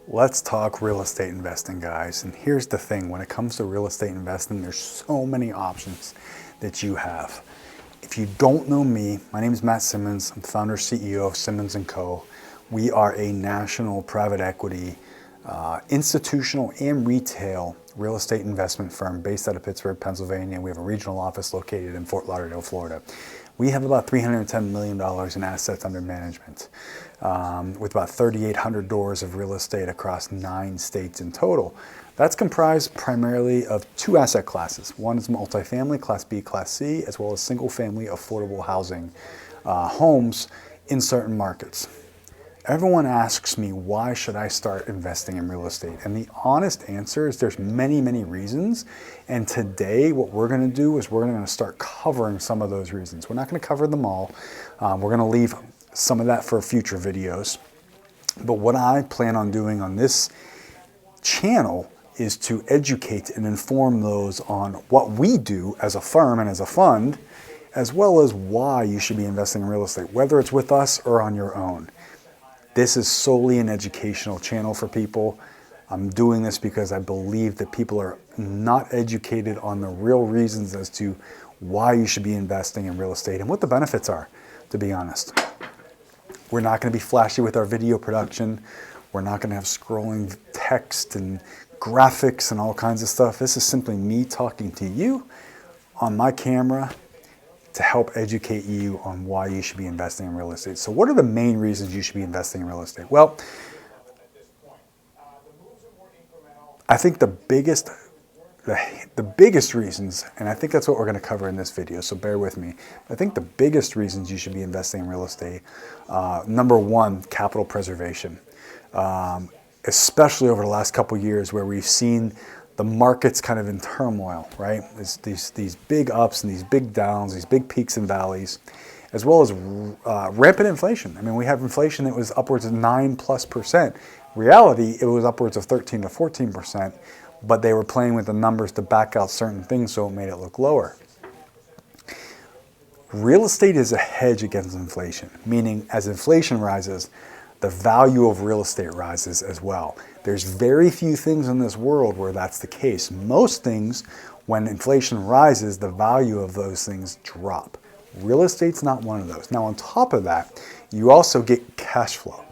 Let's talk real estate investing, guys. And here's the thing, when it comes to real estate investing, there's so many options that you have. If you don't know me, my name is Matt Simmons. I'm founder CEO of Simmons & Co. We are a national private equity, institutional and retail real estate investment firm based out of Pittsburgh, Pennsylvania. We have a regional office located in Fort Lauderdale, Florida. We have about $310 million in assets under management, with about 3,800 doors of real estate across 9 states in total. That's comprised primarily of 2 asset classes. One is multifamily, Class B, Class C, as well as single-family affordable housing homes in certain markets. Everyone asks me, why should I start investing in real estate? And the honest answer is there's many, many reasons. And today what we're gonna do is we're gonna start covering some of those reasons. We're not gonna cover them all. We're gonna leave some of that for future videos. But what I plan on doing on this channel is to educate and inform those on what we do as a firm and as a fund, as well as why you should be investing in real estate, whether it's with us or on your own. This is solely an educational channel for people. I'm doing this because I believe that people are not educated on the real reasons as to why you should be investing in real estate and what the benefits are, to be honest. We're not going to be flashy with our video production. We're not going to have scrolling text and graphics and all kinds of stuff. This is simply me talking to you on my camera to help educate you on why you should be investing in real estate. So what are the main reasons you should be investing in real estate? Well, I think the biggest reasons, and I think that's what we're going to cover in this video, so bear with me. I think the biggest reasons you should be investing in real estate, number one, capital preservation. Especially over the last couple of years where we've seen the market's kind of in turmoil, right? These big ups and these big downs, these big peaks and valleys, as well as rampant inflation. I mean, we have inflation that was upwards of 9+%. Reality, it was upwards of 13 to 14%, but they were playing with the numbers to back out certain things, so it made it look lower. Real estate is a hedge against inflation, meaning as inflation rises, the value of real estate rises as well. There's very few things in this world where that's the case. Most things, when inflation rises, the value of those things drop. Real estate's not one of those. Now, on top of that, you also get cash flow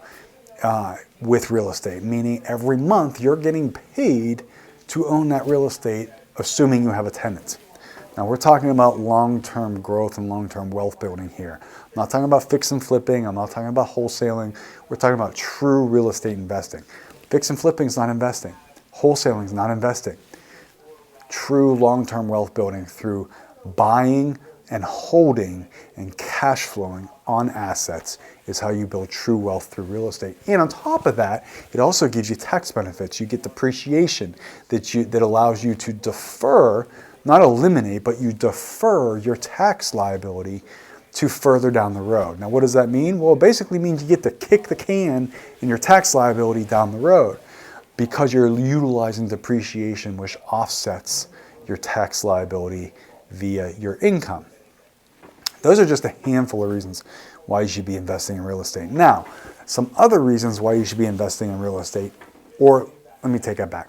with real estate, meaning every month you're getting paid to own that real estate, assuming you have a tenant. Now, we're talking about long-term growth and long-term wealth building here. I'm not talking about fix and flipping. I'm not talking about wholesaling. We're talking about true real estate investing. Fix and flipping is not investing. Wholesaling is not investing. True long-term wealth building through buying and holding and cash flowing on assets is how you build true wealth through real estate. And on top of that, it also gives you tax benefits. You get depreciation that allows you to defer, not eliminate, but you defer your tax liability to further down the road. Now, what does that mean? Well, it basically means you get to kick the can in your tax liability down the road because you're utilizing depreciation, which offsets your tax liability via your income. Those are just a handful of reasons why you should be investing in real estate. Now, some other reasons why you should be investing in real estate, or let me take that back.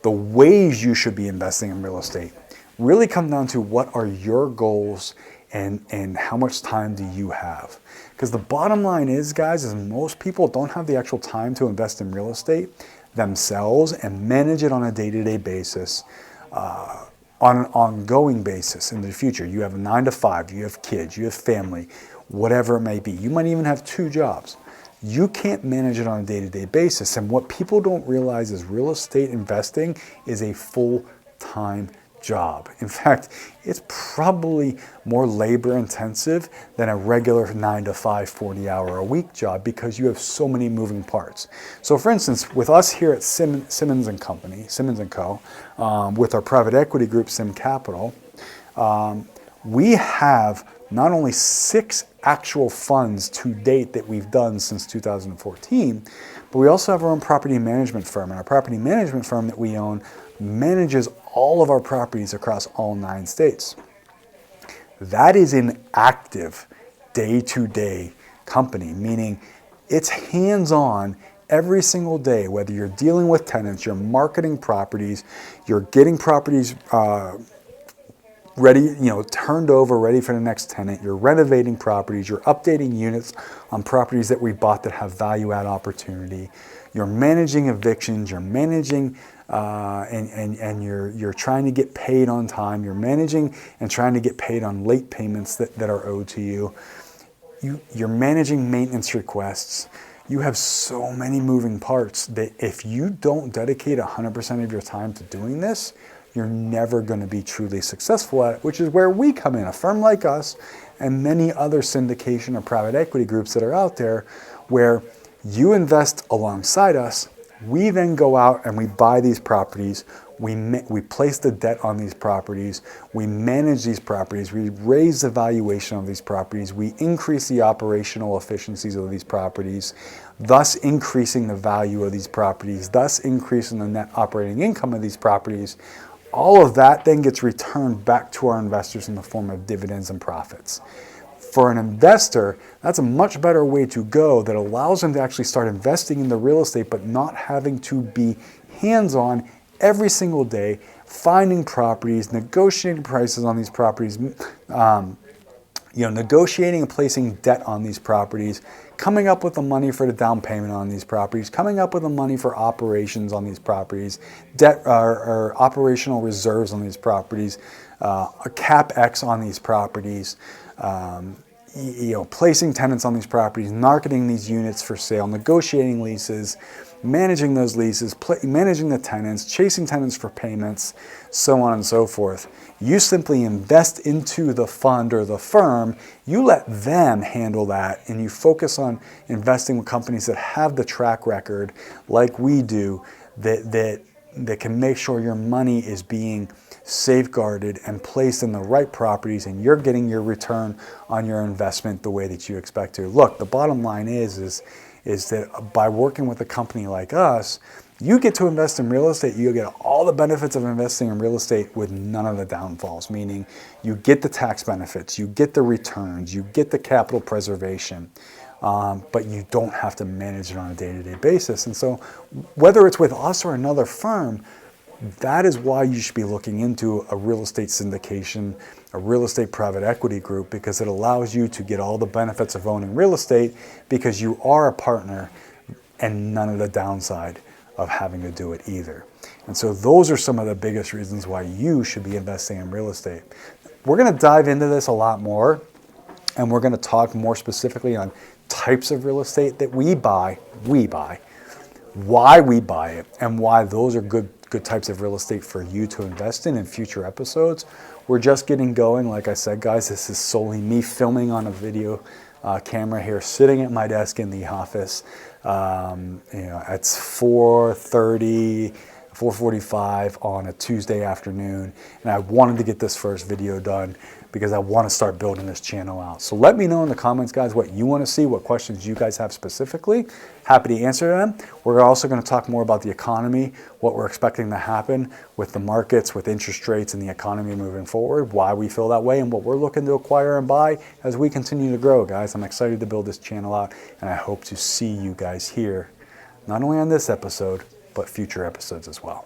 The ways you should be investing in real estate really come down to what are your goals and how much time do you have. Because the bottom line is, guys, is most people don't have the actual time to invest in real estate themselves and manage it on a day-to-day basis, on an ongoing basis in the future. You have a 9 to 5, you have kids, you have family, whatever it may be. You might even have 2 jobs. You can't manage it on a day-to-day basis. And what people don't realize is real estate investing is a full-time job. In fact, it's probably more labor intensive than a regular 9 to 5, 40-hour-a-week job because you have so many moving parts. So for instance, with us here at Simmons & Company, Simmons & Co., with our private equity group, Sim Capital, we have not only 6 actual funds to date that we've done since 2014, but we also have our own property management firm. And our property management firm that we own manages all of our properties across all 9 states. That is an active day-to-day company, meaning it's hands-on every single day, whether you're dealing with tenants, you're marketing properties, you're getting properties ready, turned over, ready for the next tenant, you're renovating properties, you're updating units on properties that we bought that have value add opportunity, you're managing evictions, you're managing and you're trying to get paid on time, you're managing and trying to get paid on late payments that are owed to you. You're managing maintenance requests. You have so many moving parts that if you don't dedicate 100% of your time to doing this, you're never going to be truly successful at it, which is where we come in. A firm like us and many other syndication or private equity groups that are out there, where you invest alongside us, we then go out and we buy these properties, we place the debt on these properties, we manage these properties, we raise the valuation of these properties, we increase the operational efficiencies of these properties, thus increasing the value of these properties, thus increasing the net operating income of these properties. All of that then gets returned back to our investors in the form of dividends and profits. For an investor, that's a much better way to go that allows them to actually start investing in the real estate, but not having to be hands-on every single day, finding properties, negotiating prices on these properties, negotiating and placing debt on these properties, coming up with the money for the down payment on these properties, coming up with the money for operations on these properties, debt or operational reserves on these properties, CapEx on these properties, placing tenants on these properties, marketing these units for sale, negotiating leases, managing those leases, managing the tenants, chasing tenants for payments, so on and so forth. You simply invest into the fund or the firm, you let them handle that, and you focus on investing with companies that have the track record, like we do, that can make sure your money is being safeguarded and placed in the right properties, and you're getting your return on your investment the way that you expect to. Look, the bottom line is that by working with a company like us, you get to invest in real estate. You get all the benefits of investing in real estate with none of the downfalls, meaning you get the tax benefits, you get the returns, you get the capital preservation, but you don't have to manage it on a day-to-day basis. And so whether it's with us or another firm, that is why you should be looking into a real estate syndication, a real estate private equity group, because it allows you to get all the benefits of owning real estate because you are a partner and none of the downside of having to do it either. And so those are some of the biggest reasons why you should be investing in real estate. We're going to dive into this a lot more, and we're going to talk more specifically on types of real estate that we buy, why we buy it, and why those are good types of real estate for you to invest in future episodes. We're just getting going. Like I said, guys, this is solely me filming on a video camera here, sitting at my desk in the office. It's 4:45 on a Tuesday afternoon, and I wanted to get this first video done because I want to start building this channel out. So let me know in the comments, guys, what you want to see, what questions you guys have specifically. Happy to answer them. We're also going to talk more about the economy, what we're expecting to happen with the markets, with interest rates and the economy moving forward, why we feel that way, and what we're looking to acquire and buy as we continue to grow, guys. I'm excited to build this channel out, and I hope to see you guys here, not only on this episode, but future episodes as well.